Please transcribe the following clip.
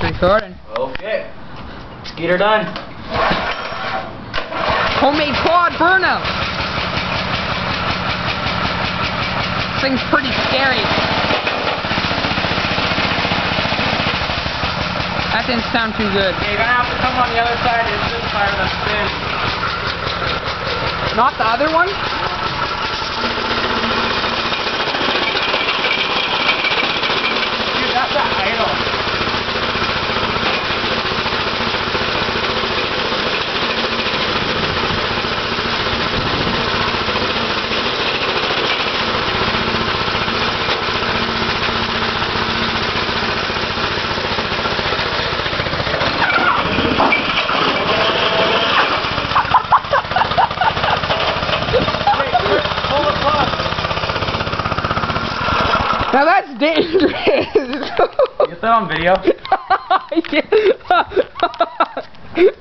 Recording. Okay. Skeeter done. Homemade quad burnout. This thing's pretty scary. That didn't sound too good. Yeah, you're gonna have to come on the other side. It's this side of the spin. Not the other one? Dude, that's an idle. Now that's dangerous. You get that on video? Yeah.